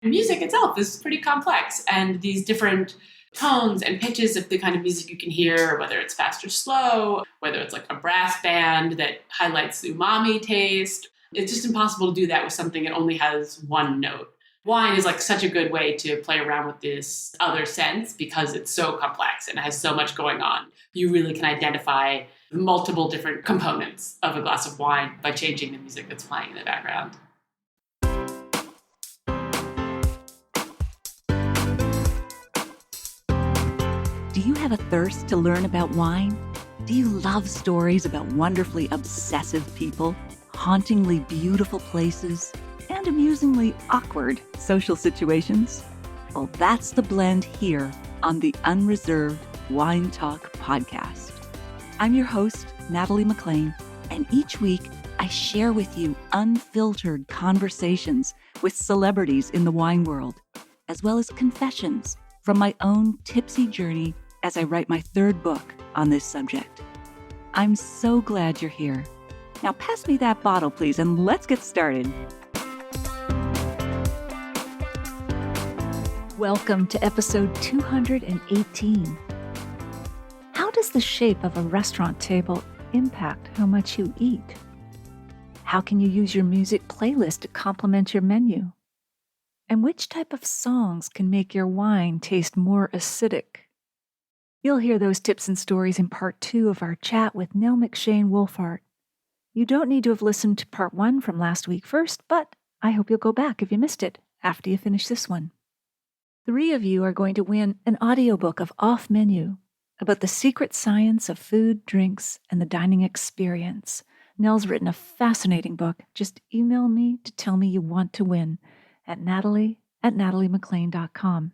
Music itself is pretty complex, and these different tones and pitches of the kind of music you can hear, whether it's fast or slow, whether it's like a brass band that highlights the umami taste. It's just impossible to do that with something that only has one note. Wine is like such a good way to play around with this other sense because it's so complex and it has so much going on. You really can identify multiple different components of a glass of wine by changing the music that's playing in the background. Do you have a thirst to learn about wine? Do you love stories about wonderfully obsessive people, hauntingly beautiful places, and amusingly awkward social situations? Well, that's the blend here on the Unreserved Wine Talk podcast. I'm your host, Natalie McShane, and each week I share with you unfiltered conversations with celebrities in the wine world, as well as confessions from my own tipsy journey as I write my third book on this subject. I'm so glad you're here. Now pass me that bottle, please, and let's get started. Welcome to episode 218. How does the shape of a restaurant table impact how much you eat? How can you use your music playlist to complement your menu? And which type of songs can make your wine taste more acidic? You'll hear those tips and stories in part 2 of our chat with Nell McShane Wulfhart. You don't need to have listened to part 1 from last week first, but I hope you'll go back if you missed it after you finish this one. 3 of you are going to win an audiobook of Off Menu about the secret science of food, drinks, and the dining experience. Nell's written a fascinating book. Just email me to tell me you want to win at natalie@nataliemclane.com.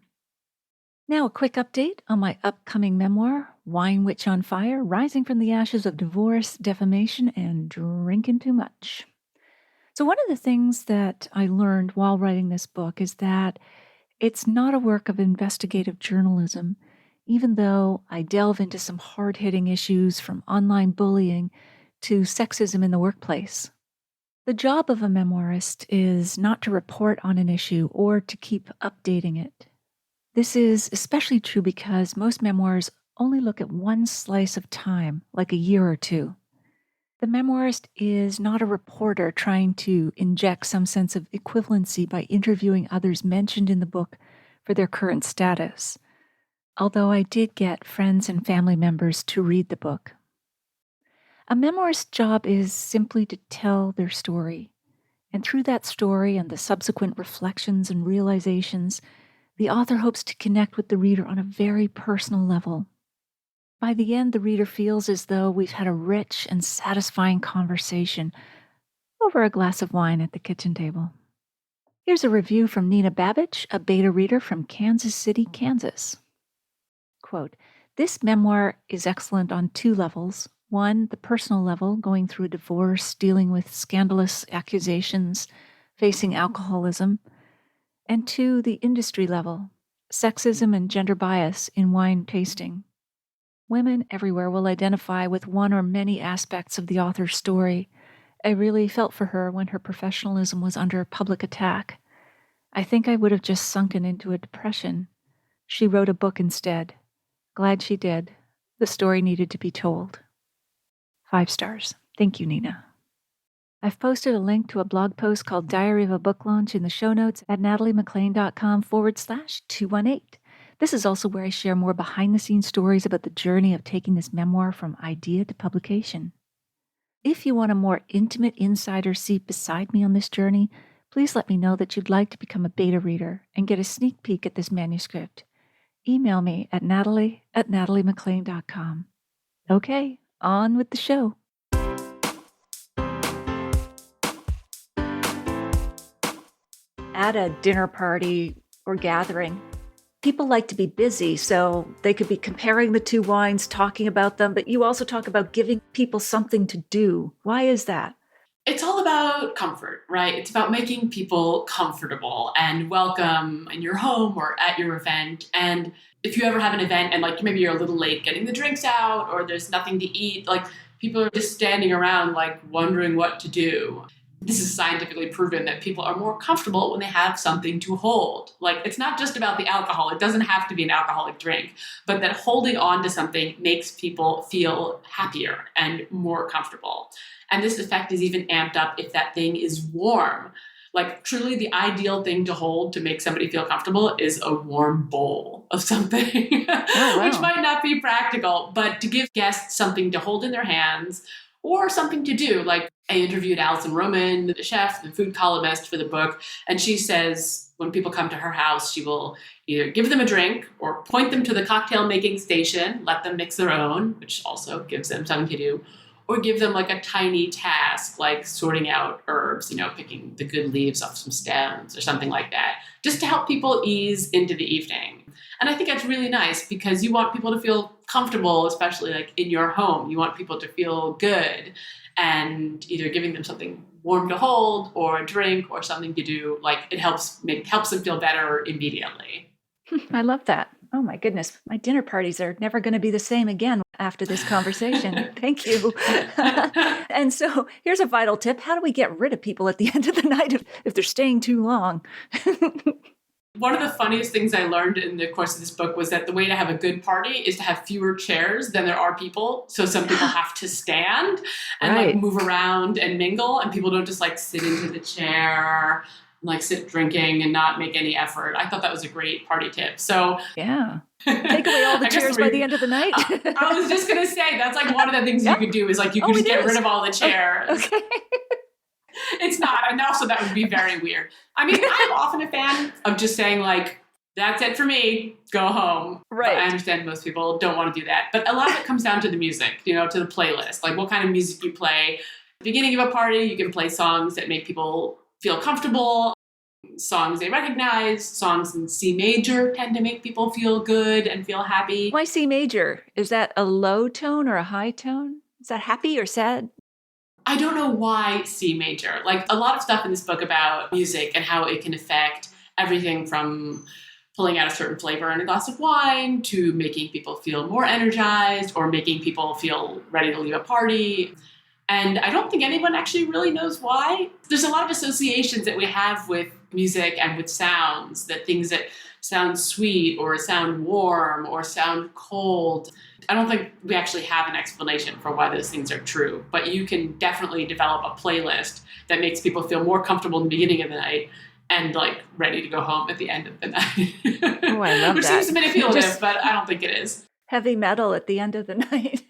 Now, a quick update on my upcoming memoir, Wine Witch on Fire, Rising from the Ashes of Divorce, Defamation, and Drinking Too Much. So one of the things that I learned while writing this book is that it's not a work of investigative journalism, even though I delve into some hard-hitting issues from online bullying to sexism in the workplace. The job of a memoirist is not to report on an issue or to keep updating it. This is especially true because most memoirs only look at one slice of time, like a year or two. The memoirist is not a reporter trying to inject some sense of equivalency by interviewing others mentioned in the book for their current status, although I did get friends and family members to read the book. A memoirist's job is simply to tell their story, and through that story and the subsequent reflections and realizations, the author hopes to connect with the reader on a very personal level. By the end, the reader feels as though we've had a rich and satisfying conversation over a glass of wine at the kitchen table. Here's a review from Nina Babbage, a beta reader from Kansas City, Kansas. Quote, "This memoir is excellent on 2 levels. 1, the personal level, going through a divorce, dealing with scandalous accusations, facing alcoholism. And 2, the industry level, sexism and gender bias in wine tasting. Women everywhere will identify with one or many aspects of the author's story. I really felt for her when her professionalism was under public attack. I think I would have just sunken into a depression. She wrote a book instead. Glad she did. The story needed to be told." 5 stars. Thank you, Nina. I've posted a link to a blog post called Diary of a Book Launch in the show notes at nataliemclane.com/218. This is also where I share more behind-the-scenes stories about the journey of taking this memoir from idea to publication. If you want a more intimate insider seat beside me on this journey, please let me know that you'd like to become a beta reader and get a sneak peek at this manuscript. Email me at natalie@nataliemclane.com. Okay, on with the show. At a dinner party or gathering, people like to be busy, so they could be comparing the 2 wines, talking about them, but you also talk about giving people something to do. Why is that? It's all about comfort, right? It's about making people comfortable and welcome in your home or at your event. And if you ever have an event and like maybe you're a little late getting the drinks out or there's nothing to eat, like people are just standing around like wondering what to do. This is scientifically proven that people are more comfortable when they have something to hold. Like, it's not just about the alcohol. It doesn't have to be an alcoholic drink, but that holding on to something makes people feel happier and more comfortable. And this effect is even amped up if that thing is warm. Like, truly the ideal thing to hold to make somebody feel comfortable is a warm bowl of something, Oh, wow. which might not be practical, but to give guests something to hold in their hands or something to do. Like, I interviewed Alison Roman, the chef, the food columnist for the book, and she says when people come to her house, she will either give them a drink or point them to the cocktail making station, let them mix their own, which also gives them something to do, or give them like a tiny task, like sorting out herbs, picking the good leaves off some stems or something like that, just to help people ease into the evening. And I think that's really nice because you want people to feel comfortable, especially like in your home. You want people to feel good, and either giving them something warm to hold or a drink or something to do, like it helps them feel better immediately. I love that. Oh my goodness. My dinner parties are never going to be the same again after this conversation. Thank you. And so here's a vital tip. How do we get rid of people at the end of the night if they're staying too long? One of the funniest things I learned in the course of this book was that the way to have a good party is to have fewer chairs than there are people. So some people have to stand and Right. like move around and mingle, and people don't just like sit into the chair, like sit drinking and not make any effort. I thought that was a great party tip. So Yeah. Take away all the I guess chairs by the end of the night. I was just going to say, that's like one of the things Yeah. you could do is like you Oh, could just it get is. rid of all the chairs. Okay. It's not. And also that would be very weird. I mean, I'm often a fan of just saying like, that's it for me, go home. Right. But I understand most people don't want to do that. But a lot of it comes down to the music, to the playlist, like what kind of music you play. At the beginning of a party, you can play songs that make people feel comfortable, songs they recognize. Songs in C major tend to make people feel good and feel happy. Why C major? Is that a low tone or a high tone? Is that happy or sad? I don't know why C major. Like a lot of stuff in this book about music and how it can affect everything from pulling out a certain flavor in a glass of wine to making people feel more energized or making people feel ready to leave a party. And I don't think anyone actually really knows why. There's a lot of associations that we have with music and with sounds, that things that sound sweet or sound warm or sound cold. I don't think we actually have an explanation for why those things are true, but you can definitely develop a playlist that makes people feel more comfortable in the beginning of the night and like ready to go home at the end of the night. Oh, I love Which that. seems manipulative, but I don't think it is. Heavy metal at the end of the night.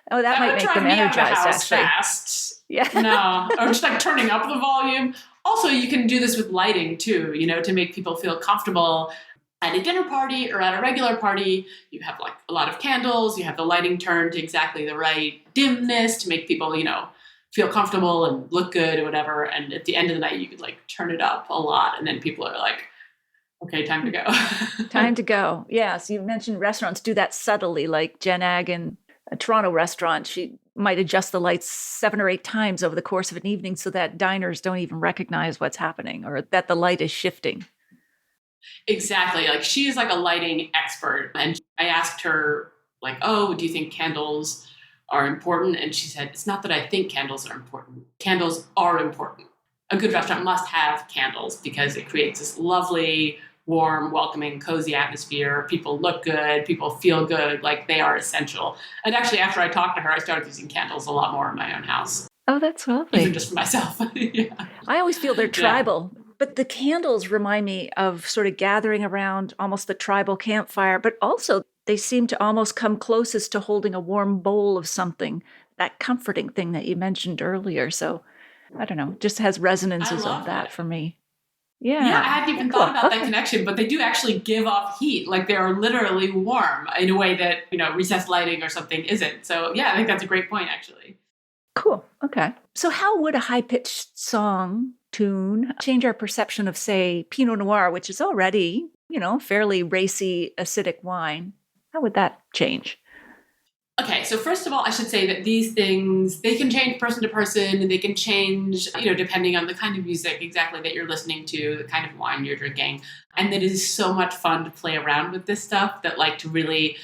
Oh, that might would make drive them me out of the energized, house actually. fast. Yeah. No, or just like turning up the volume. Also, you can do this with lighting too, to make people feel comfortable at a dinner party or at a regular party. You have like a lot of candles, you have the lighting turned to exactly the right dimness to make people, feel comfortable and look good or whatever. And at the end of the night, you could like turn it up a lot. And then people are like, okay, time to go. Time to go. Yes, you mentioned restaurants do that subtly, like Jen Ag in a Toronto restaurant. She might adjust the lights 7 or 8 times over the course of an evening so that diners don't even recognize what's happening or that the light is shifting. Exactly. Like she is like a lighting expert. And I asked her like, oh, do you think candles are important? And she said, it's not that I think candles are important. Candles are important. A good restaurant must have candles because it creates this lovely, warm, welcoming, cozy atmosphere. People look good. People feel good. Like they are essential. And actually, after I talked to her, I started using candles a lot more in my own house. Oh, that's lovely. Even just for myself. Yeah. I always feel they're tribal. Yeah. But the candles remind me of sort of gathering around almost the tribal campfire, but also they seem to almost come closest to holding a warm bowl of something, that comforting thing that you mentioned earlier. So I don't know, just has resonances of that for me. Yeah. Yeah, I hadn't even thought about that connection, but they do actually give off heat. Like they're literally warm in a way that, recessed lighting or something isn't. So yeah, I think that's a great point, actually. Cool. Okay. So how would a high-pitched song tune change our perception of, say, Pinot Noir, which is already, fairly racy, acidic wine? How would that change? Okay, so first of all, I should say that these things, they can change person to person, and they can change, depending on the kind of music exactly that you're listening to, the kind of wine you're drinking. And it is so much fun to play around with this stuff that like to really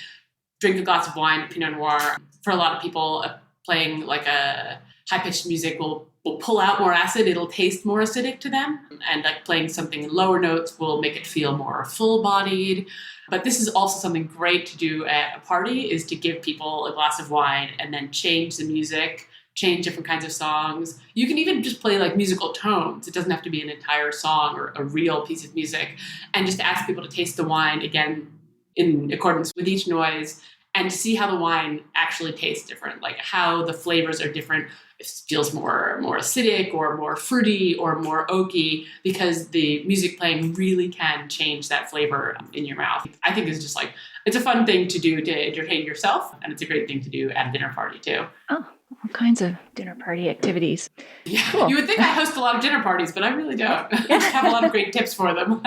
drink a glass of wine, Pinot Noir. For a lot of people, playing like a high-pitched music will will pull out more acid, it'll taste more acidic to them. And like playing something in lower notes will make it feel more full-bodied. But this is also something great to do at a party, is to give people a glass of wine and then change the music, change different kinds of songs. You can even just play like musical tones. It doesn't have to be an entire song or a real piece of music. And just ask people to taste the wine, again, in accordance with each noise, and to see how the wine actually tastes different, like how the flavors are different. It feels more acidic or more fruity or more oaky, because the music playing really can change that flavor in your mouth. I think it's just like, it's a fun thing to do to entertain yourself, and it's a great thing to do at a dinner party too. Oh, all kinds of dinner party activities. Yeah, cool. You would think I host a lot of dinner parties, but I really don't. I just have a lot of great tips for them.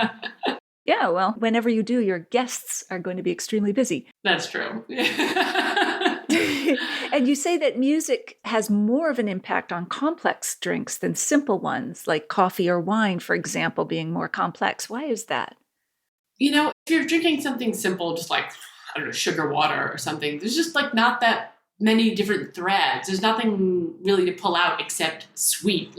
Yeah, well, whenever you do, your guests are going to be extremely busy. That's true. And you say that music has more of an impact on complex drinks than simple ones, like coffee or wine, for example, being more complex. Why is that? You know, if you're drinking something simple, just like, I don't know, sugar water or something, there's just like not that many different threads. There's nothing really to pull out except sweet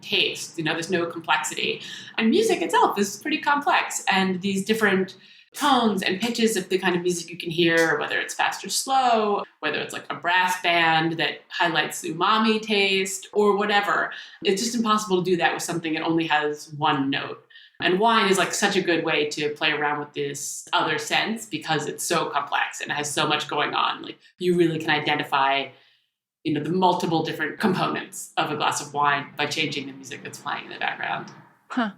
taste. You know, there's no complexity. And music itself is pretty complex. And these different tones and pitches of the kind of music you can hear, whether it's fast or slow, whether it's like a brass band that highlights the umami taste or whatever, it's just impossible to do that with something that only has one note. And wine is like such a good way to play around with this other sense, because it's so complex and it has so much going on. Like you really can identify, you know, the multiple different components of a glass of wine by changing the music that's playing in the background. Huh.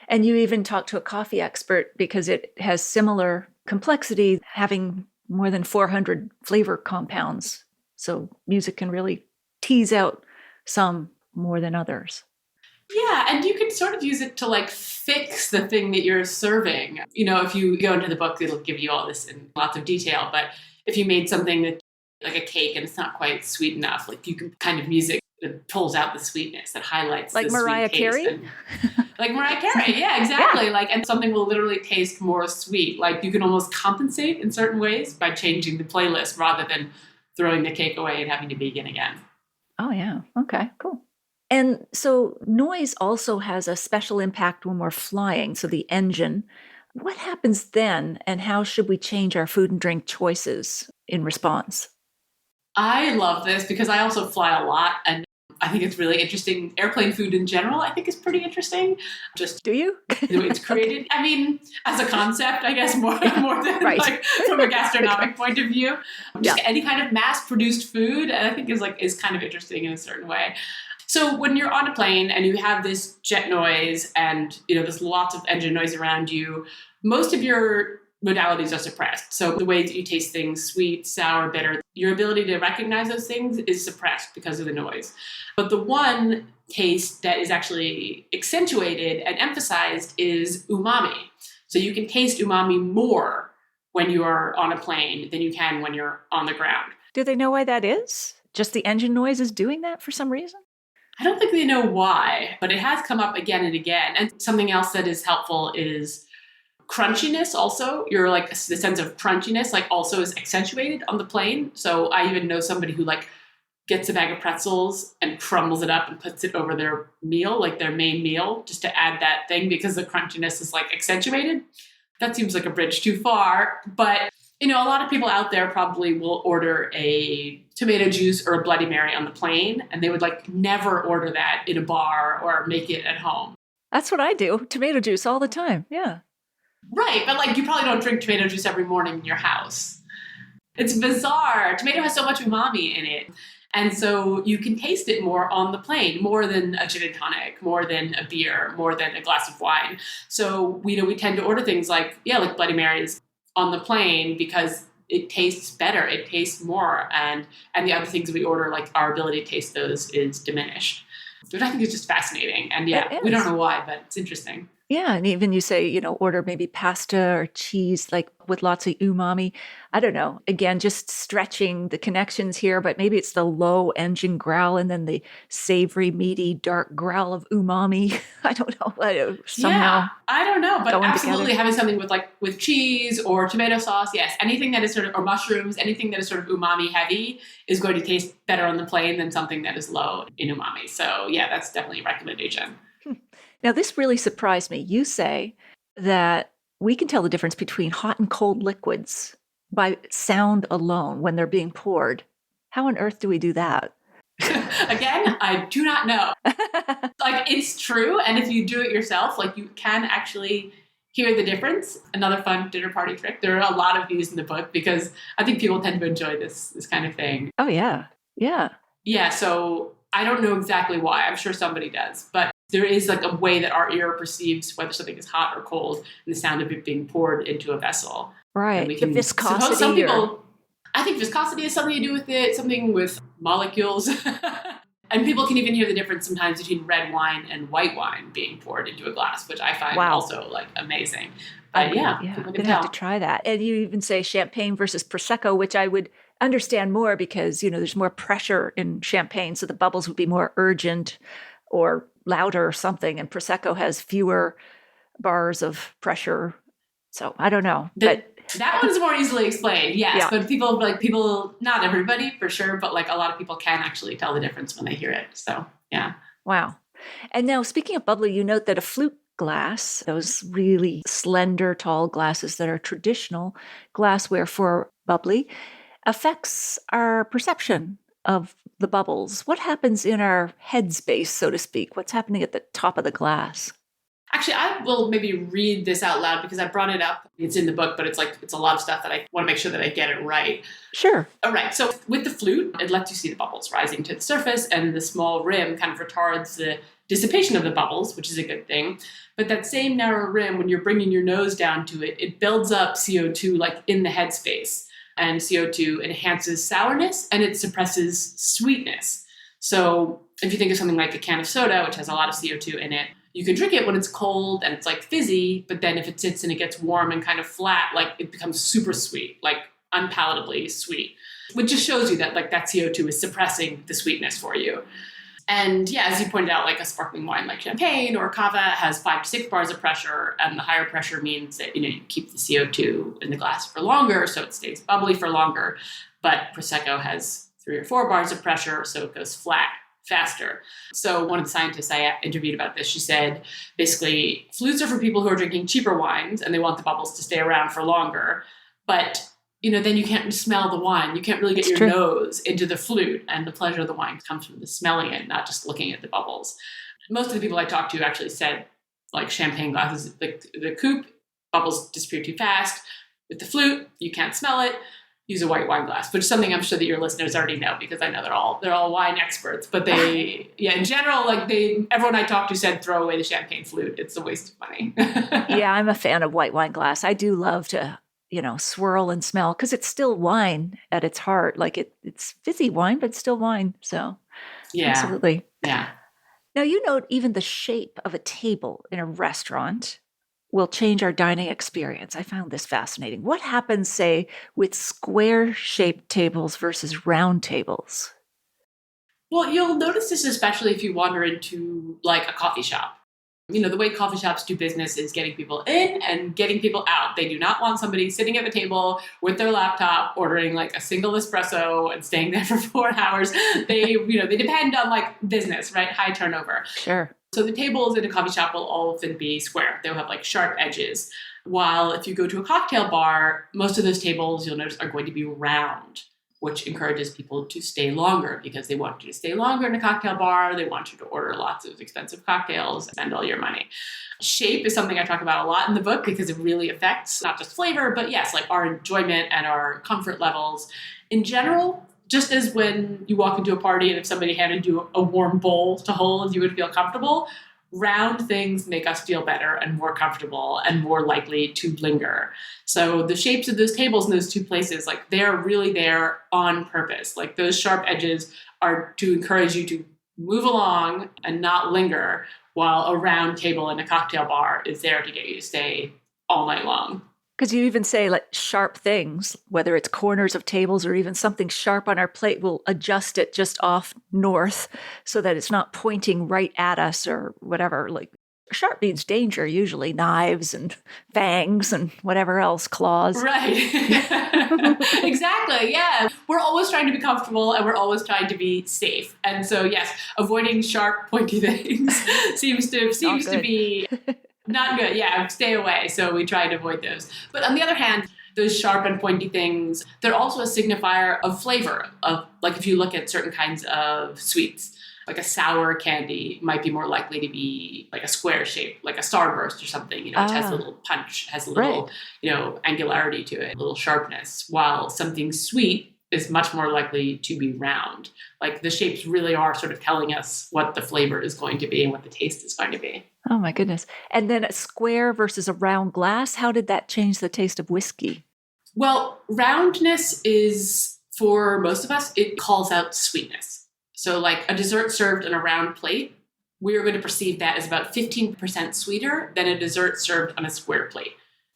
And you even talked to a coffee expert because it has similar complexity, having more than 400 flavor compounds. So music can really tease out some more than others. Yeah, and you can sort of use it to like fix the thing that you're serving. You know, if you go into the book, it'll give you all this in lots of detail. But if you made something that like a cake and it's not quite sweet enough, like you can kind of music that pulls out the sweetness, that highlights like the Mariah sweet Carey? taste. Like Mariah Carey, yeah, exactly. Yeah. Like, and something will literally taste more sweet. Like you can almost compensate in certain ways by changing the playlist rather than throwing the cake away and having to begin again. Oh, yeah. Okay, cool. And so noise also has a special impact when we're flying, so the engine. What happens then, and how should we change our food and drink choices in response? I love this because I also fly a lot, and I think it's really interesting. Airplane food in general, I think, is pretty interesting. Just do you? The way it's created. Okay. I mean, as a concept, I guess more than right. Like from a gastronomic point of view. Just any kind of mass-produced food, I think, is kind of interesting in a certain way. So when you're on a plane and you have this jet noise and, you know, there's lots of engine noise around you, most of your modalities are suppressed. So the way that you taste things, sweet, sour, bitter, your ability to recognize those things is suppressed because of the noise. But the one taste that is actually accentuated and emphasized is umami. So you can taste umami more when you are on a plane than you can when you're on the ground. Do they know why that is? Just the engine noise is doing that for some reason? I don't think they know why, but it has come up again and again. And something else that is helpful is crunchiness also. You're like the sense of crunchiness like also is accentuated on the plane. So I even know somebody who like gets a bag of pretzels and crumbles it up and puts it over their meal, like their main meal, just to add that thing because the crunchiness is like accentuated. That seems like a bridge too far, but you know, a lot of people out there probably will order a tomato juice or a Bloody Mary on the plane, and they would like never order that in a bar or make it at home. That's what I do. Tomato juice all the time. Yeah. Right. But like you probably don't drink tomato juice every morning in your house. It's bizarre. Tomato has so much umami in it. And so you can taste it more on the plane, more than a gin and tonic, more than a beer, more than a glass of wine. So, you know, we tend to order things like Bloody Marys on the plane because it tastes better, it tastes more, and the other things we order, like our ability to taste those is diminished. Which I think is just fascinating. And we don't know why, but it's interesting. Yeah, and even you say, order maybe pasta or cheese, like with lots of umami. I don't know. Again, just stretching the connections here, but maybe it's the low engine growl and then the savory, meaty, dark growl of umami. I don't know. Yeah, Somehow I don't know, but going absolutely together. having something with cheese or tomato sauce, yes, anything that is sort of, or mushrooms, anything that is sort of umami heavy is going to taste better on the plane than something that is low in umami. So yeah, that's definitely a recommendation. Now, this really surprised me. You say that we can tell the difference between hot and cold liquids by sound alone when they're being poured. How on earth do we do that? Again, I do not know. Like, it's true, and if you do it yourself, like, you can actually hear the difference. Another fun dinner party trick. There are a lot of these in the book because I think people tend to enjoy this kind of thing. Oh, yeah. Yeah. Yeah, so I don't know exactly why. I'm sure somebody does, but there is like a way that our ear perceives whether something is hot or cold and the sound of it being poured into a vessel. And Right. we The can viscosity. suppose some people, I think viscosity has something to do with it, something with molecules. And people can even hear the difference sometimes between red wine and white wine being poured into a glass, which I find also like amazing. But yeah, I'm people going can to have tell. to try that. And you even say champagne versus Prosecco, which I would understand more because, there's more pressure in champagne. So the bubbles would be more urgent or louder or something. And Prosecco has fewer bars of pressure. So I don't know. But That one's more easily explained, yes. Yeah. But people, not everybody for sure, but like a lot of people can actually tell the difference when they hear it. So yeah. Wow. And now, speaking of bubbly, you note that a flute glass, those really slender, tall glasses that are traditional glassware for bubbly, affects our perception of the bubbles. What happens in our headspace, so to speak? What's happening at the top of the glass? Actually, I will maybe read this out loud because I brought it up. It's in the book, but it's a lot of stuff that I want to make sure that I get it right. Sure. All right. So with the flute, it lets you see the bubbles rising to the surface, and the small rim kind of retards the dissipation of the bubbles, which is a good thing. But that same narrow rim, when you're bringing your nose down to it, it builds up CO2 like in the headspace. And CO2 enhances sourness and it suppresses sweetness. So if you think of something like a can of soda, which has a lot of CO2 in it, you can drink it when it's cold and it's like fizzy, but then if it sits and it gets warm and kind of flat, like it becomes super sweet, like unpalatably sweet, which just shows you that like that CO2 is suppressing the sweetness for you. And yeah, as you pointed out, like a sparkling wine like champagne or cava has 5 to 6 bars of pressure, and the higher pressure means that you keep the CO2 in the glass for longer, so it stays bubbly for longer. But Prosecco has 3 or 4 bars of pressure, so it goes flat faster. So one of the scientists I interviewed about this, she said, basically, flutes are for people who are drinking cheaper wines and they want the bubbles to stay around for longer. But then you can't smell the wine. You can't really get your nose into the flute. And the pleasure of the wine comes from the smelling it, not just looking at the bubbles. Most of the people I talked to actually said, like champagne glasses, the coupe, bubbles disappear too fast. With the flute, you can't smell it. Use a white wine glass, which is something I'm sure that your listeners already know because I know they're all wine experts. But in general, everyone I talked to said throw away the champagne flute. It's a waste of money. Yeah, I'm a fan of white wine glass. I do love to swirl and smell because it's still wine at its heart. Like it's fizzy wine, but it's still wine. So yeah, absolutely. Yeah. Now, you note even the shape of a table in a restaurant will change our dining experience. I found this fascinating. What happens, say, with square-shaped tables versus round tables? Well, you'll notice this especially if you wander into like a coffee shop. The way coffee shops do business is getting people in and getting people out. They do not want somebody sitting at the table with their laptop ordering like a single espresso and staying there for 4 hours. They depend on like business, right? High turnover. Sure. So the tables in a coffee shop will often be square. They'll have like sharp edges. While if you go to a cocktail bar, most of those tables you'll notice are going to be round, which encourages people to stay longer because they want you to stay longer in a cocktail bar. They want you to order lots of expensive cocktails, spend all your money. Shape is something I talk about a lot in the book because it really affects not just flavor, but yes, like our enjoyment and our comfort levels. In general, just as when you walk into a party and if somebody handed you a warm bowl to hold, you would feel comfortable, round things make us feel better and more comfortable and more likely to linger. So the shapes of those tables in those 2 places, like they're really there on purpose. Like those sharp edges are to encourage you to move along and not linger, while a round table in a cocktail bar is there to get you to stay all night long. Because you even say like sharp things, whether it's corners of tables or even something sharp on our plate, we'll adjust it just off north so that it's not pointing right at us or whatever. Like sharp means danger, usually knives and fangs and whatever else, claws. Right. Exactly. Yeah. We're always trying to be comfortable and we're always trying to be safe. And so, yes, avoiding sharp, pointy things seems to be not good. Yeah, stay away. So we try to avoid those. But on the other hand, those sharp and pointy things, they're also a signifier of flavor. Of like if you look at certain kinds of sweets, like a sour candy might be more likely to be like a square shape, like a starburst or something, which has a little punch, has a little, angularity to it, a little sharpness, while something sweet is much more likely to be round. Like the shapes really are sort of telling us what the flavor is going to be and what the taste is going to be. Oh my goodness. And then a square versus a round glass, how did that change the taste of whiskey? Well, roundness is, for most of us, it calls out sweetness. So like a dessert served on a round plate, we are going to perceive that as about 15% sweeter than a dessert served on a square plate.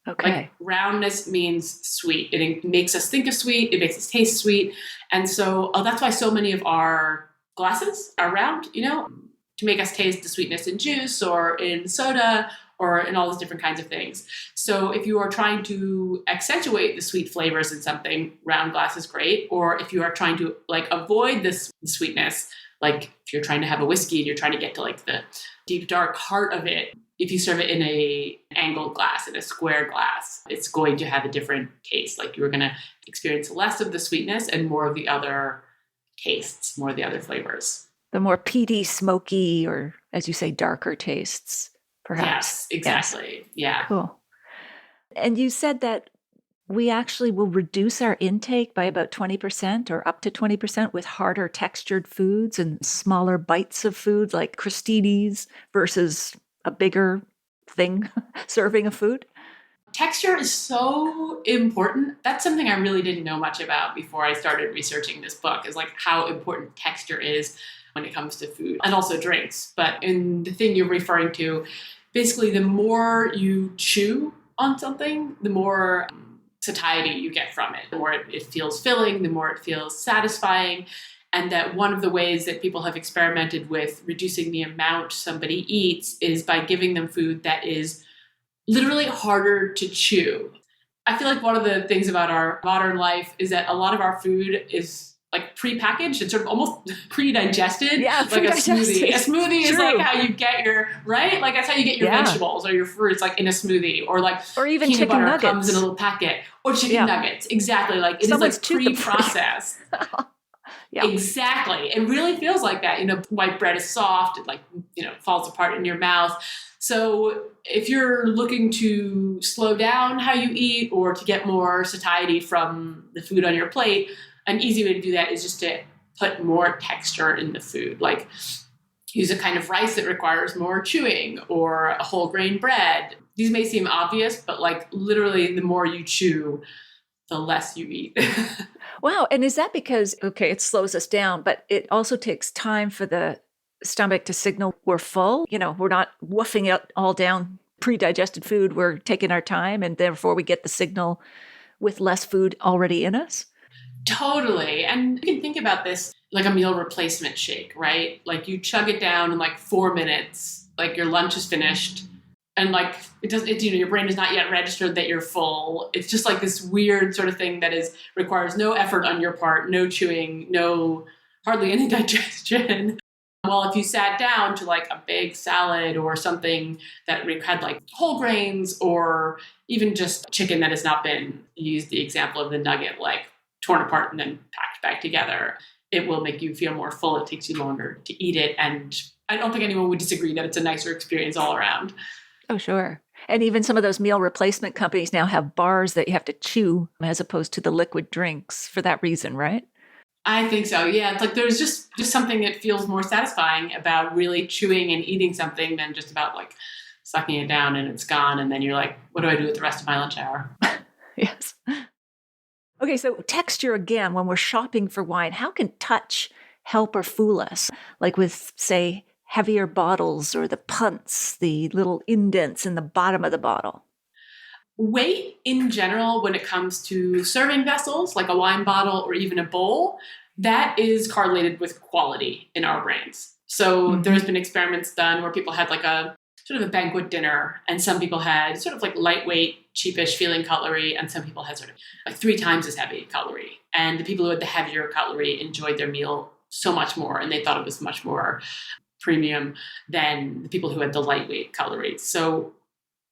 Okay. Like roundness means sweet. It makes us think of sweet. It makes us taste sweet. And so that's why so many of our glasses are round, to make us taste the sweetness in juice or in soda or in all those different kinds of things. So if you are trying to accentuate the sweet flavors in something, round glass is great. Or if you are trying to avoid this sweetness, like if you're trying to have a whiskey and you're trying to get to the deep, dark heart of it, if you serve it in a angled glass, in a square glass, it's going to have a different taste. Like you're going to experience less of the sweetness and more of the other tastes, more of the other flavors. The more peaty, smoky, or as you say, darker tastes, perhaps. Yes, exactly. Yes. Yeah. Cool. And you said that we actually will reduce our intake by about 20% or up to 20% with harder textured foods and smaller bites of food like crostinis versus a bigger thing serving of food? Texture is so important. That's something I really didn't know much about before I started researching this book, is like how important texture is when it comes to food and also drinks. But in the thing you're referring to, basically the more you chew on something, the more satiety you get from it. The more it feels filling, the more it feels satisfying. And that one of the ways that people have experimented with reducing the amount somebody eats is by giving them food that is literally harder to chew. I feel like one of the things about our modern life is that a lot of our food is pre-packaged. It's sort of almost pre-digested. Yeah, like a smoothie. A smoothie is True. like how you get your, right? Like that's how you get your vegetables or your fruits, like in a smoothie, or even peanut chicken butter nuggets. comes in a little packet, or chicken nuggets. Exactly. Like it Someone's is pre-processed. Yeah. Exactly. It really feels like that. White bread is soft. It falls apart in your mouth. So if you're looking to slow down how you eat or to get more satiety from the food on your plate, an easy way to do that is just to put more texture in the food. Like use a kind of rice that requires more chewing or a whole grain bread. These may seem obvious, but literally the more you chew, the less you eat. Wow. And is that because, it slows us down, but it also takes time for the stomach to signal we're full? We're not woofing it all down pre-digested food. We're taking our time and therefore we get the signal with less food already in us? Totally. And you can think about this like a meal replacement shake, right? Like you chug it down in 4 minutes, your lunch is finished. And your brain is not yet registered that you're full. It's just this weird sort of thing that requires no effort on your part, no chewing, hardly any digestion. Well, if you sat down to a big salad or something that had whole grains or even just chicken that has not been, used the example of the nugget, torn apart and then packed back together, it will make you feel more full. It takes you longer to eat it. And I don't think anyone would disagree that it's a nicer experience all around. Oh, sure. And even some of those meal replacement companies now have bars that you have to chew as opposed to the liquid drinks for that reason, right? I think so. Yeah. It's there's just something that feels more satisfying about really chewing and eating something than just about sucking it down and it's gone. And then you're like, what do I do with the rest of my lunch hour? Yes. Okay. So texture again, when we're shopping for wine, how can touch help or fool us? Like with, say, heavier bottles or the punts, the little indents in the bottom of the bottle? Weight in general, when it comes to serving vessels, like a wine bottle or even a bowl, that is correlated with quality in our brains. So there's been experiments done where people had like a sort of a banquet dinner, and some people had sort of like lightweight, cheapish feeling cutlery, and some people had sort of like 3 times as heavy cutlery. And the people who had the heavier cutlery enjoyed their meal so much more, and they thought it was much more premium than the people who had the lightweight cutlery. So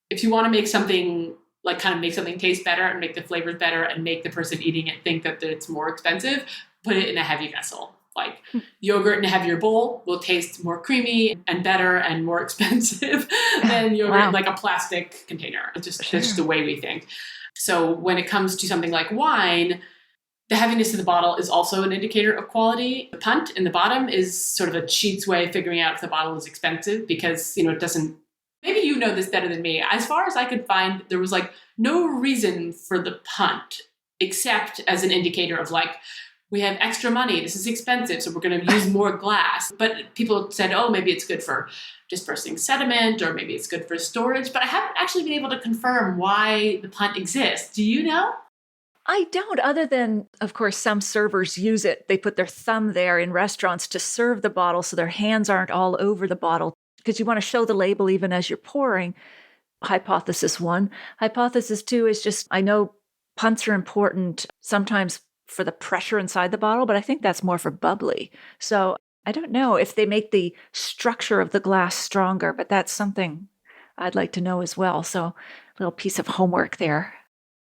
if you want to make something like kind of make something taste better and make the flavors better and make the person eating it think that it's more expensive, put it in a heavy vessel. Like yogurt in a heavier bowl will taste more creamy and better and more expensive than yogurt in like a plastic container. It's just the way we think. So when it comes to something like wine, the heaviness of the bottle is also an indicator of quality. The punt in the bottom is sort of a cheat's way of figuring out if the bottle is expensive because, it doesn't. Maybe you know this better than me. As far as I could find, there was like no reason for the punt except as an indicator of like, we have extra money. This is expensive, so we're going to use more glass. But people said, oh, maybe it's good for dispersing sediment, or maybe it's good for storage. But I haven't actually been able to confirm why the punt exists. Do you know? I don't, other than, of course, some servers use it. They put their thumb there in restaurants to serve the bottle so their hands aren't all over the bottle, because you want to show the label even as you're pouring. Hypothesis 1. Hypothesis 2 is just, I know punts are important sometimes for the pressure inside the bottle, but I think that's more for bubbly. So I don't know if they make the structure of the glass stronger, but that's something I'd like to know as well. So a little piece of homework there.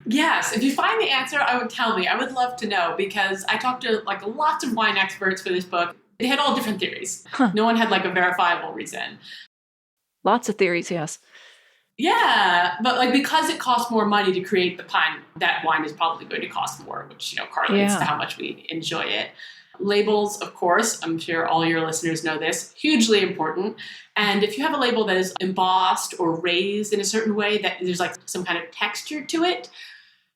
Yes, if you find the answer, I would tell me. I would love to know because I talked to like lots of wine experts for this book. They had all different theories. No one had like a verifiable reason. Lots of theories, yes. Yeah, but like because it costs more money to create the punt, that wine is probably going to cost more, which correlates to how much we enjoy it. Labels, of course, I'm sure all your listeners know this, hugely important. And if you have a label that is embossed or raised in a certain way, that there's like some kind of texture to it,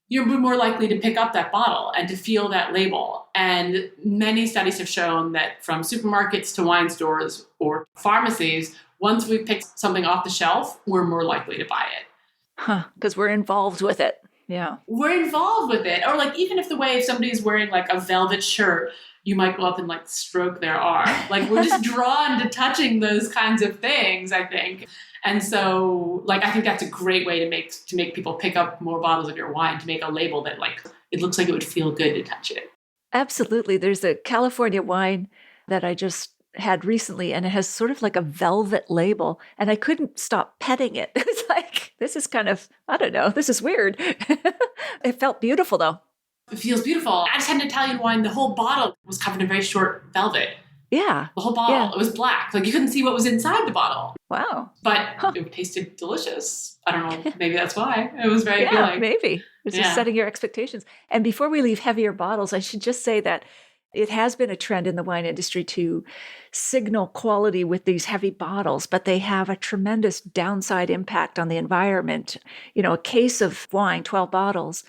you're more likely to pick up that bottle and to feel that label. And many studies have shown that from supermarkets to wine stores or pharmacies, once we pick something off the shelf, we're more likely to buy it. Because we're involved with it. Yeah. We're involved with it. Or like even if somebody is wearing like a velvet shirt, you might go up and like stroke their arm. Like we're just drawn to touching those kinds of things, I think. And so like I think that's a great way to make people pick up more bottles of your wine, to make a label that like it looks like it would feel good to touch it. Absolutely. There's a California wine that I just had recently, and it has sort of like a velvet label, and I couldn't stop petting it. It was like, this is kind of, I don't know, this is weird. It felt beautiful though. It feels beautiful. I just had an Italian wine. The whole bottle was covered in very short velvet. Yeah. The whole bottle. It was black. Like you couldn't see what was inside the bottle. Wow. But it tasted delicious. I don't know. Maybe that's why. It was very appealing. Maybe. It's just setting your expectations. And before we leave heavier bottles, I should just say that it has been a trend in the wine industry to signal quality with these heavy bottles, but they have a tremendous downside impact on the environment. A case of wine, 12 bottles,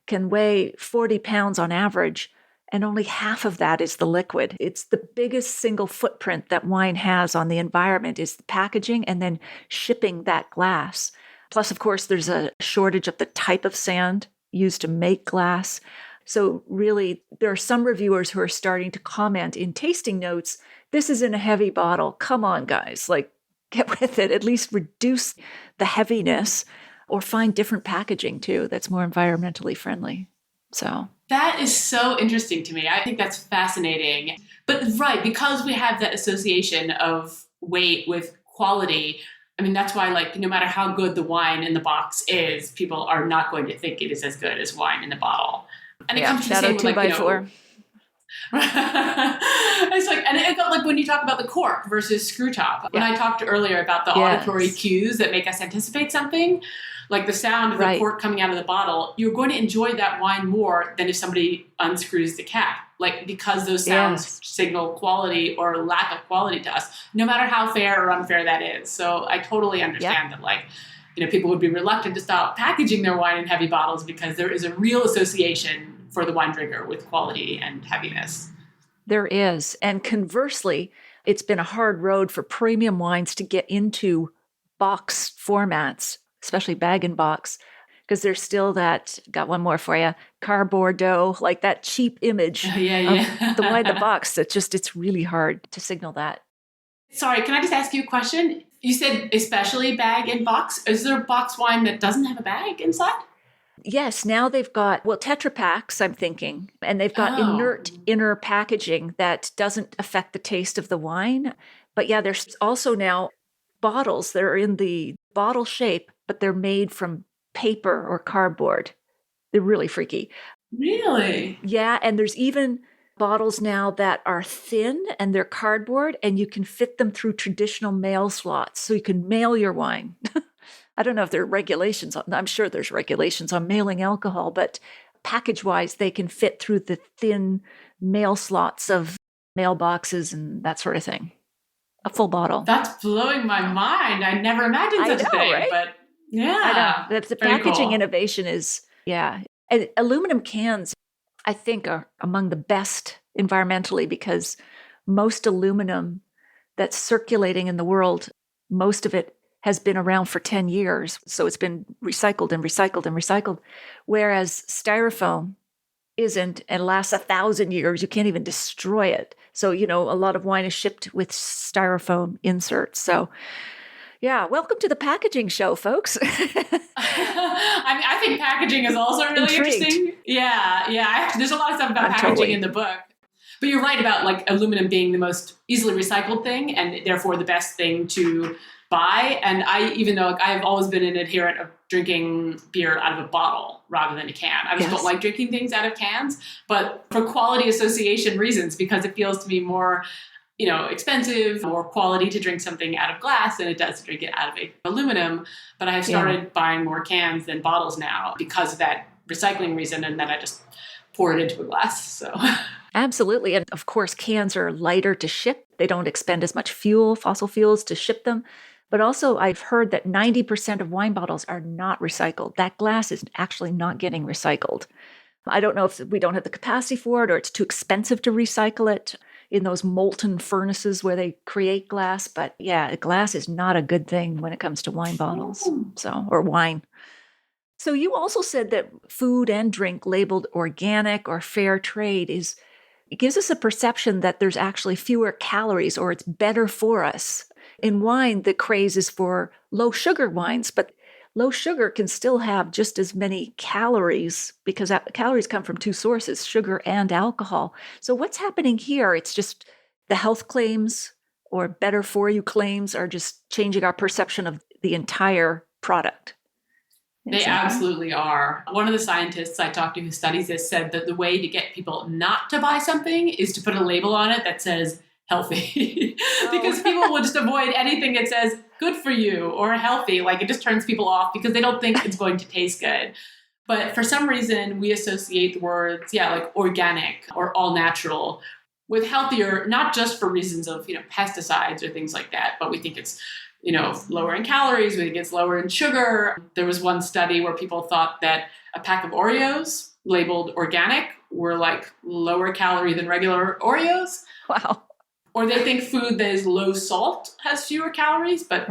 can weigh 40 pounds on average, and only half of that is the liquid. It's the biggest single footprint that wine has on the environment is the packaging and then shipping that glass. Plus, of course, there's a shortage of the type of sand used to make glass. So really, there are some reviewers who are starting to comment in tasting notes, this is in a heavy bottle. Come on, guys, like get with it. At least reduce the heaviness or find different packaging too that's more environmentally friendly. So that is so interesting to me. I think that's fascinating. But right, because we have that association of weight with quality, I mean, that's why, like, no matter how good the wine in the box is, people are not going to think it is as good as wine in the bottle. And it comes to the same with, like, 2x4. It's like, and it got like when you talk about the cork versus screw top. When I talked earlier about the auditory cues that make us anticipate something, like the sound of the cork coming out of the bottle, you're going to enjoy that wine more than if somebody unscrews the cap. Like, because those sounds signal quality or lack of quality to us, no matter how fair or unfair that is. So I totally understand that, like, people would be reluctant to stop packaging their wine in heavy bottles because there is a real association for the wine drinker with quality and heaviness. There is. And conversely, It's been a hard road for premium wines to get into box formats, especially bag and box, because there's still that, got one more for you, Car Bordeaux, like that cheap image Yeah. of the wine in the box. That just, it's really hard to signal that. Sorry, can I just ask you a question? You said especially bag and box. Is there box wine that doesn't have a bag inside? Yes, now they've got, well, Tetra Paks, I'm thinking, and they've got inert inner packaging that doesn't affect the taste of the wine. But yeah, there's also now bottles that are in the bottle shape, but they're made from paper or cardboard. They're really freaky. Really? Yeah, and there's even bottles now that are thin and they're cardboard, and you can fit them through traditional mail slots. So you can mail your wine. I don't know if there are regulations. I'm sure there's regulations on mailing alcohol, but package-wise, they can fit through the thin mail slots of mailboxes and that sort of thing. A full bottle. That's blowing my mind. I never imagined such a thing, right? But yeah. I know. The packaging innovation is, yeah. And aluminum cans, I think, are among the best environmentally because most aluminum that's circulating in the world, most of it has been around for 10 years. So it's been recycled and recycled and recycled. Whereas styrofoam isn't and lasts 1,000 years. You can't even destroy it. So, a lot of wine is shipped with styrofoam inserts. So, yeah, welcome to the packaging show, folks. I think packaging is also really interesting. Yeah. There's a lot of stuff about packaging in the book. But you're right about like aluminum being the most easily recycled thing and therefore the best thing to buy. And even though I've always been an adherent of drinking beer out of a bottle rather than a can. I just don't like drinking things out of cans, but for quality association reasons, because it feels to me more, expensive, more quality to drink something out of glass than it does to drink it out of aluminum. But I have started buying more cans than bottles now because of that recycling reason. And then I just pour it into a glass. So absolutely. And of course, cans are lighter to ship. They don't expend as much fossil fuels to ship them. But also, I've heard that 90% of wine bottles are not recycled. That glass is actually not getting recycled. I don't know if we don't have the capacity for it or it's too expensive to recycle it in those molten furnaces where they create glass. But yeah, glass is not a good thing when it comes to wine bottles, or wine. So you also said that food and drink labeled organic or fair trade it gives us a perception that there's actually fewer calories or it's better for us. In wine, the craze is for low sugar wines, but low sugar can still have just as many calories because calories come from two sources, sugar and alcohol. So what's happening here? It's just the health claims or better for you claims are just changing our perception of the entire product. They absolutely are. One of the scientists I talked to who studies this said that the way to get people not to buy something is to put a label on it that says healthy because people will just avoid anything that says good for you or healthy. Like it just turns people off because they don't think it's going to taste good. But for some reason, we associate the words, like organic or all natural with healthier, not just for reasons of, pesticides or things like that, but we think it's, lower in calories, we think it's lower in sugar. There was one study where people thought that a pack of Oreos labeled organic were like lower calorie than regular Oreos. Wow. Or they think food that is low salt has fewer calories, but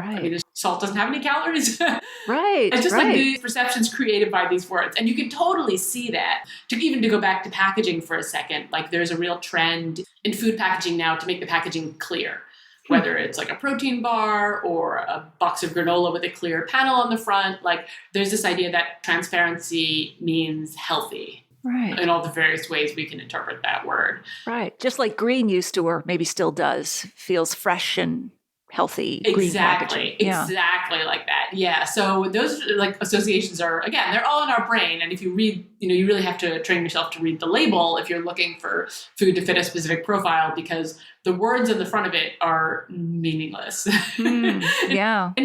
salt doesn't have any calories. Right. It's just like these perceptions created by these words. And you can totally see that. To go back to packaging for a second, like there's a real trend in food packaging now to make the packaging clear. Whether it's like a protein bar or a box of granola with a clear panel on the front, like there's this idea that transparency means healthy. Right. In all the various ways we can interpret that word. Right. Just like green used to, or maybe still does, feels fresh and healthy. Exactly. Exactly like that. Yeah. So those like associations are, again, they're all in our brain. And if you read, you really have to train yourself to read the label if you're looking for food to fit a specific profile because the words in the front of it are meaningless. In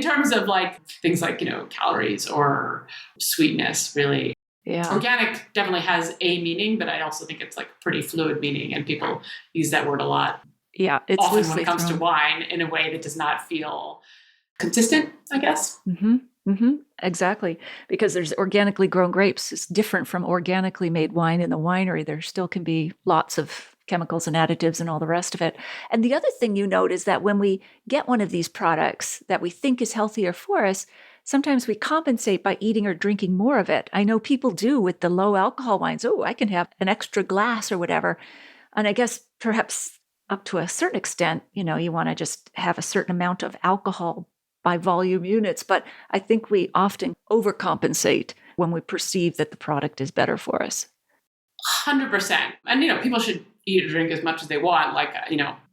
terms of like things like, calories or sweetness, really. Yeah. Organic definitely has a meaning, but I also think it's like pretty fluid meaning and people use that word a lot. Yeah. It's often when it comes to wine in a way that does not feel consistent, I guess. Exactly. Because there's organically grown grapes. It's different from organically made wine in the winery. There still can be lots of chemicals and additives and all the rest of it. And the other thing you note is that when we get one of these products that we think is healthier for us, sometimes we compensate by eating or drinking more of it. I know people do with the low alcohol wines. Oh, I can have an extra glass or whatever. And I guess perhaps up to a certain extent, you want to just have a certain amount of alcohol by volume units. But I think we often overcompensate when we perceive that the product is better for us. 100%. And, people should eat or drink as much as they want. Like,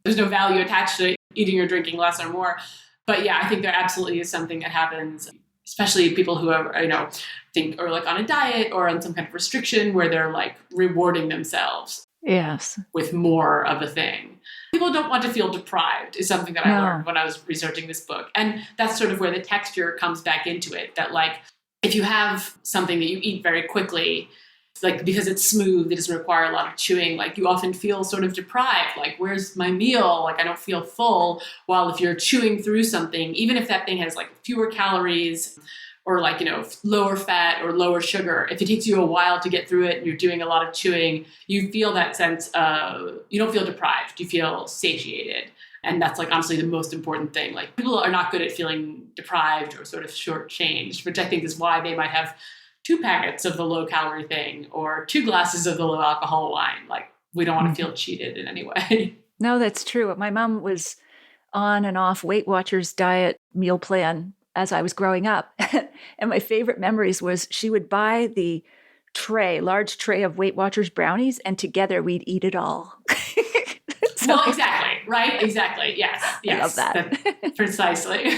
there's no value attached to eating or drinking less or more. But yeah, I think there absolutely is something that happens, especially people who are, think are like on a diet or on some kind of restriction where they're like rewarding themselves. Yes. With more of a thing. People don't want to feel deprived is something that I learned when I was researching this book. And that's sort of where the texture comes back into it. That like, if you have something that you eat very quickly, like because it's smooth, it doesn't require a lot of chewing, like you often feel sort of deprived, like where's my meal? Like I don't feel full. While if you're chewing through something, even if that thing has like fewer calories or like, lower fat or lower sugar, if it takes you a while to get through it and you're doing a lot of chewing, you feel that sense of, you don't feel deprived, you feel satiated. And that's like honestly the most important thing. Like people are not good at feeling deprived or sort of shortchanged, which I think is why they might have 2 packets of the low calorie thing or 2 glasses of the low alcohol wine. Like we don't want to feel cheated in any way. No, that's true. My mom was on and off Weight Watchers diet meal plan as I was growing up. And my favorite memories was she would buy the large tray of Weight Watchers brownies, and together we'd eat it all. Well, exactly. Right? Exactly. Yes. I love that. Precisely.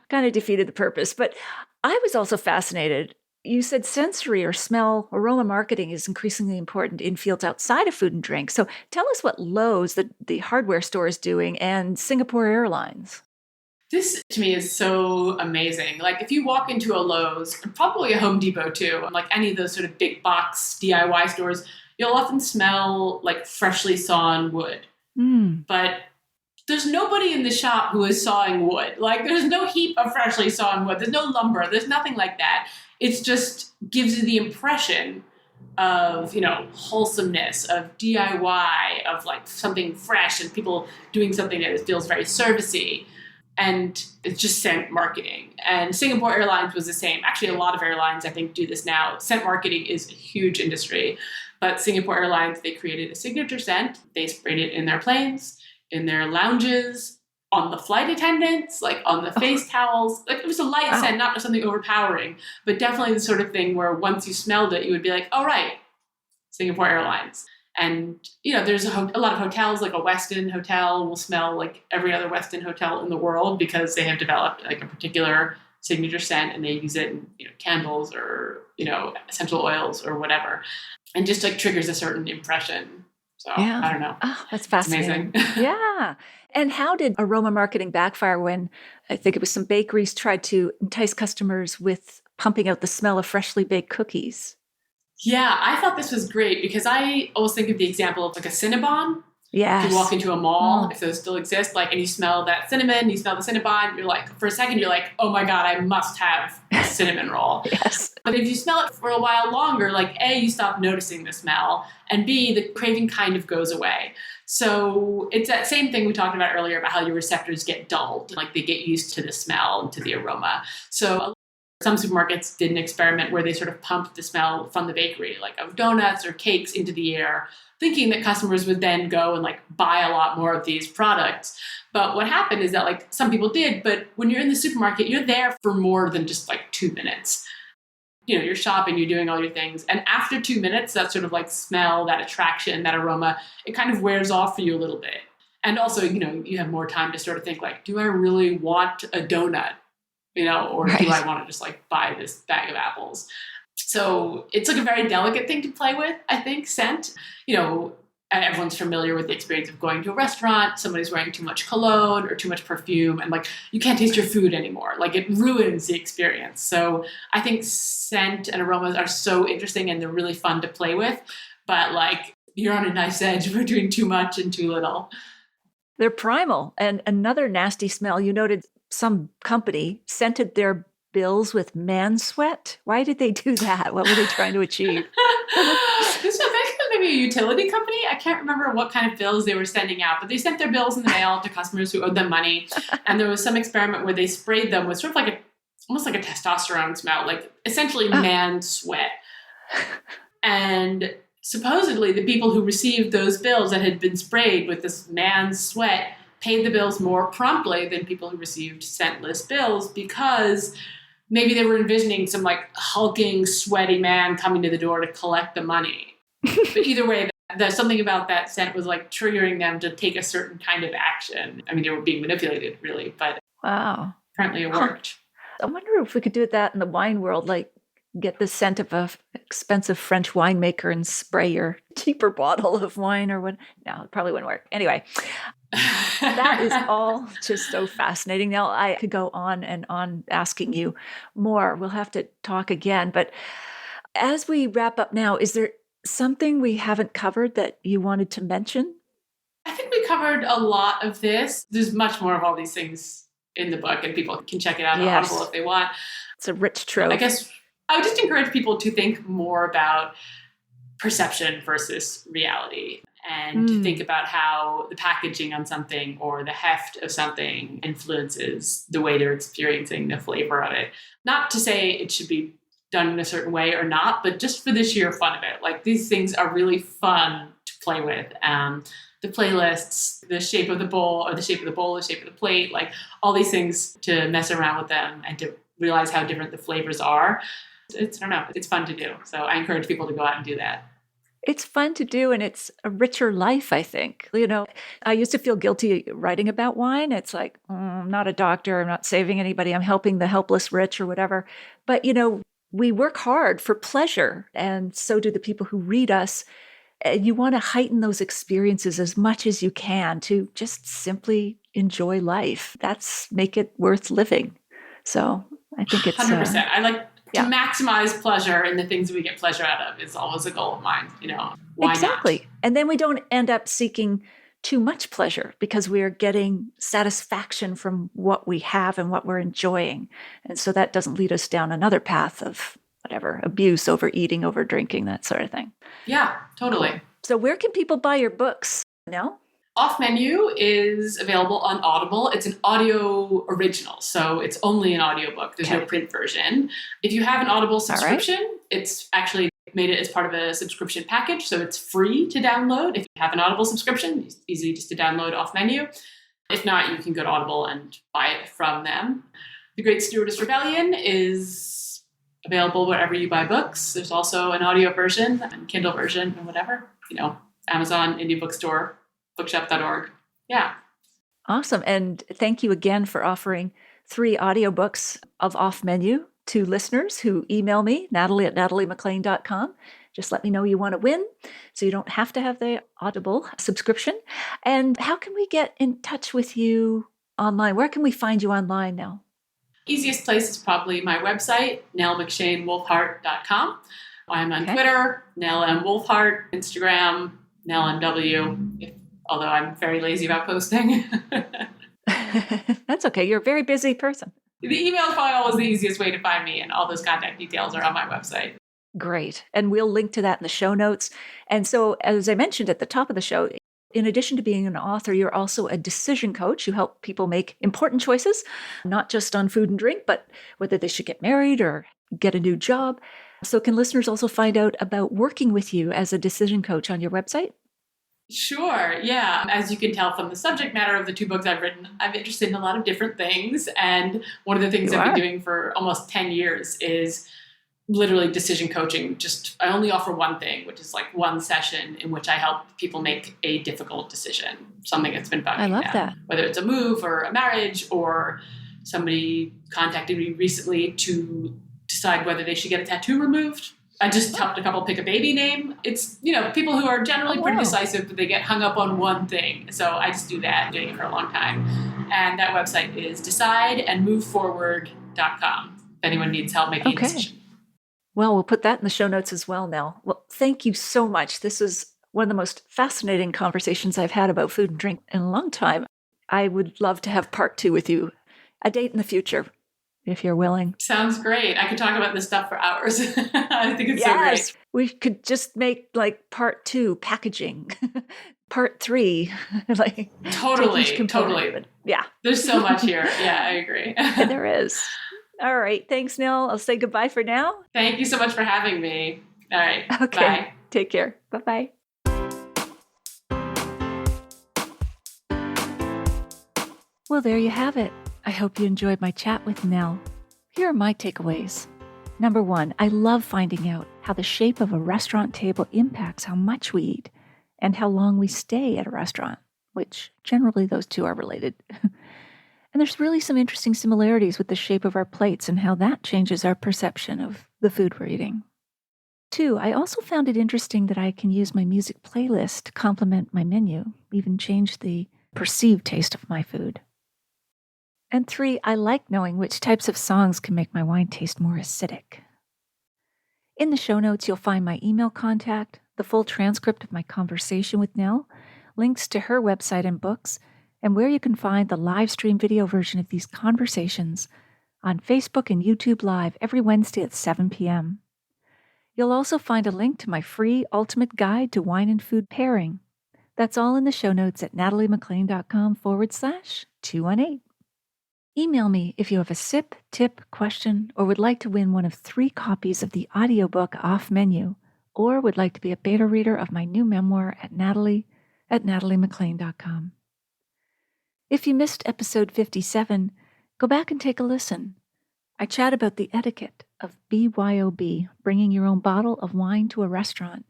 Kind of defeated the purpose. But I was also fascinated. You said sensory or smell aroma marketing is increasingly important in fields outside of food and drink. So tell us what Lowe's, the hardware store, is doing, and Singapore Airlines. This to me is so amazing. Like if you walk into a Lowe's, and probably a Home Depot too, like any of those sort of big box DIY stores, you'll often smell like freshly sawn wood. But there's nobody in the shop who is sawing wood. Like there's no heap of freshly sawn wood. There's no lumber. There's nothing like that. It just gives you the impression of, wholesomeness, of DIY, of like something fresh and people doing something that feels very servicey. And it's just scent marketing. And Singapore Airlines was the same. Actually, a lot of airlines, I think, do this now. Scent marketing is a huge industry. But Singapore Airlines, they created a signature scent. They sprayed it in their planes, in their lounges, on the flight attendants, like on the face towels. Like it was a light scent, not something overpowering, but definitely the sort of thing where once you smelled it, you would be like, oh, right, Singapore Airlines. And, there's a lot of hotels, like a Westin hotel will smell like every other Westin hotel in the world because they have developed like a particular signature scent and they use it in, candles or, essential oils or whatever. And just like triggers a certain impression. So I don't know. Oh, that's fascinating. It's amazing. Yeah. And how did aroma marketing backfire when I think it was some bakeries tried to entice customers with pumping out the smell of freshly baked cookies? Yeah, I thought this was great because I always think of the example of like a Cinnabon. Yes. If you walk into a mall, if those still exist, like, and you smell that cinnamon, you smell the Cinnabon, you're like, for a second, you're like, oh my God, I must have a cinnamon roll. Yes. But if you smell it for a while longer, like A, you stop noticing the smell, and B, the craving kind of goes away. So it's that same thing we talked about earlier about how your receptors get dulled, like they get used to the smell and to the aroma. So some supermarkets did an experiment where they sort of pumped the smell from the bakery, like of donuts or cakes, into the air, thinking that customers would then go and like buy a lot more of these products. But what happened is that like some people did, but when you're in the supermarket, you're there for more than just like 2 minutes. You're shopping, you're doing all your things. And after 2 minutes, that sort of like smell, that attraction, that aroma, it kind of wears off for you a little bit. And also, you have more time to sort of think like, do I really want a donut? Or do I want to just like buy this bag of apples? So it's like a very delicate thing to play with, I think, scent. Everyone's familiar with the experience of going to a restaurant, somebody's wearing too much cologne or too much perfume, and like you can't taste your food anymore. Like it ruins the experience. So I think scent and aromas are so interesting and they're really fun to play with. But like you're on a nice edge between too much and too little. They're primal. And another nasty smell, you noted some company scented their bills with man sweat. Why did they do that? What were they trying to achieve? This makes me maybe a utility company. I can't remember what kind of bills they were sending out, but they sent their bills in the mail to customers who owed them money. And there was some experiment where they sprayed them with sort of like almost like a testosterone smell, like essentially man sweat. And supposedly the people who received those bills that had been sprayed with this man sweat paid the bills more promptly than people who received scentless bills, because maybe they were envisioning some like hulking, sweaty man coming to the door to collect the money. But either way, there's something about that scent was like triggering them to take a certain kind of action. I mean, they were being manipulated, really, but wow, apparently it worked. I wonder if we could do that in the wine world, like get the scent of an expensive French winemaker and spray your cheaper bottle of wine or what. No, it probably wouldn't work. Anyway, that is all just so fascinating. Now, I could go on and on asking you more. We'll have to talk again. But as we wrap up now, is there something we haven't covered that you wanted to mention? I think we covered a lot of this. There's much more of all these things in the book, and people can check it out on Audible if they want. It's a rich trove. I guess I would just encourage people to think more about perception versus reality, and to think about how the packaging on something or the heft of something influences the way they're experiencing the flavor of it. Not to say it should be done in a certain way or not, but just for the sheer fun of it. Like, these things are really fun to play with. The playlists, the shape of the bowl, or the shape of the bowl, the shape of the plate, like all these things to mess around with them and to realize how different the flavors are. I don't know, it's fun to do. So I encourage people to go out and do that. It's fun to do, and it's a richer life, I think. You know, I used to feel guilty writing about wine. It's like, I'm not a doctor, I'm not saving anybody, I'm helping the helpless rich or whatever. But, you know, we work hard for pleasure, and so do the people who read us. You want to heighten those experiences as much as you can to just simply enjoy life. That's make it worth living. So I think it's 100%. I like to maximize pleasure, and the things we get pleasure out of is always a goal of mine. You know, why exactly. not? And then we don't end up seeking too much pleasure because we are getting satisfaction from what we have and what we're enjoying. And so that doesn't lead us down another path of whatever, abuse, overeating, over drinking, that sort of thing. Yeah, totally. So where can people buy your books, Nell? Off Menu is available on Audible. It's an audio original, so it's only an audiobook. There's no print version. If you have an Audible subscription, it's actually made it as part of a subscription package, so it's free to download. If you have an Audible subscription, it's easy just to download Off Menu. If not, you can go to Audible and buy it from them. The Great Stewardess Rebellion is available wherever you buy books. There's also an audio version and Kindle version and whatever, you know, Amazon, Indie Bookstore, bookshop.org. Yeah. Awesome. And thank you again for offering 3 audiobooks of Off Menu to listeners who email me, Natalie@nataliemclane.com. Just let me know you want to win so you don't have to have the Audible subscription. And how can we get in touch with you online? Where can we find you online now? Easiest place is probably my website, nellmcshanewulfhart.com. I'm on Twitter, Nell M. Wulfhart, Instagram, Nell MW, although I'm very lazy about posting. That's okay. You're a very busy person. The email is probably always the easiest way to find me, and all those contact details are on my website. Great. And we'll link to that in the show notes. And so, as I mentioned at the top of the show, in addition to being an author, you're also a decision coach. You help people make important choices, not just on food and drink, but whether they should get married or get a new job. So can listeners also find out about working with you as a decision coach on your website? Sure, yeah. As you can tell from the subject matter of the 2 books I've written, I'm interested in a lot of different things. And one of the things I've been doing for almost 10 years is literally decision coaching. I only offer one thing, which is like one session in which I help people make a difficult decision, something that's been bugging them. I love that. Whether it's a move or a marriage, or somebody contacted me recently to decide whether they should get a tattoo removed. I just helped a couple pick a baby name. It's, you know, people who are generally pretty decisive, but they get hung up on one thing. So I just do that, I'm doing it for a long time. And that website is decideandmoveforward.com if anyone needs help making a decision. Well, we'll put that in the show notes as well, Nell. Well, thank you so much. This is one of the most fascinating conversations I've had about food and drink in a long time. I would love to have part 2 with you, a date in the future. if you're willing. Sounds great. I could talk about this stuff for hours. I think it's so great. We could just make like part 2 packaging, part 3, like Totally. take each component of it. Yeah. There's so much here. Yeah, I agree. There is. All right. Thanks, Nell. I'll say goodbye for now. Thank you so much for having me. All right. Okay. Bye. Take care. Bye-bye. Well, there you have it. I hope you enjoyed my chat with Nell. Here are my takeaways. Number 1, I love finding out how the shape of a restaurant table impacts how much we eat and how long we stay at a restaurant, which generally those two are related. And there's really some interesting similarities with the shape of our plates and how that changes our perception of the food we're eating. 2, I also found it interesting that I can use my music playlist to complement my menu, even change the perceived taste of my food. And 3, I like knowing which types of songs can make my wine taste more acidic. In the show notes, you'll find my email contact, the full transcript of my conversation with Nell, links to her website and books, and where you can find the live stream video version of these conversations on Facebook and YouTube Live every Wednesday at 7 p.m. You'll also find a link to my free ultimate guide to wine and food pairing. That's all in the show notes at nataliemclain.com/218. Email me if you have a sip, tip, question, or would like to win one of 3 copies of the audiobook Off Menu, or would like to be a beta reader of my new memoir at nataliemclain.com. If you missed episode 57, go back and take a listen. I chat about the etiquette of BYOB, bringing your own bottle of wine to a restaurant.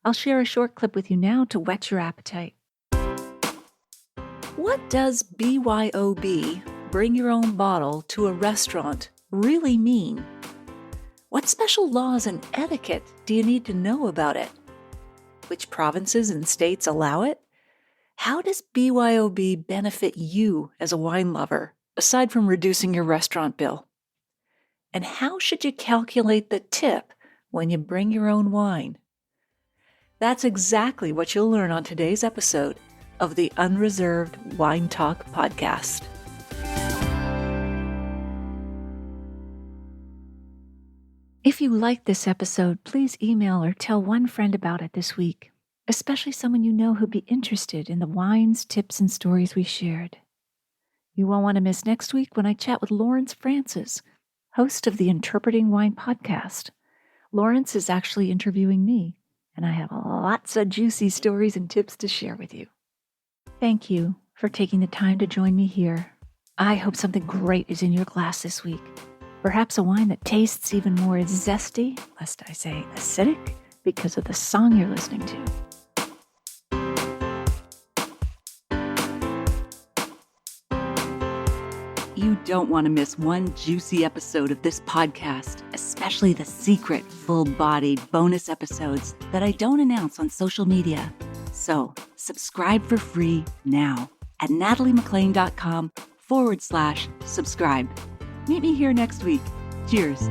I'll share a short clip with you now to whet your appetite. What does BYOB, bring your own bottle to a restaurant, really mean? What special laws and etiquette do you need to know about it? Which provinces and states allow it? How does BYOB benefit you as a wine lover, aside from reducing your restaurant bill? And how should you calculate the tip when you bring your own wine? That's exactly what you'll learn on today's episode of the Unreserved Wine Talk podcast. If you liked this episode, please email or tell one friend about it this week, especially someone you know who'd be interested in the wines, tips, and stories we shared. You won't want to miss next week when I chat with Lawrence Francis, host of the Interpreting Wine podcast. Lawrence is actually interviewing me, and I have lots of juicy stories and tips to share with you. Thank you for taking the time to join me here. I hope something great is in your glass this week. Perhaps a wine that tastes even more zesty, lest I say acidic, because of the song you're listening to. You don't want to miss one juicy episode of this podcast, especially the secret, full-bodied bonus episodes that I don't announce on social media. So, subscribe for free now at nataliemclain.com/subscribe. Meet me here next week. Cheers.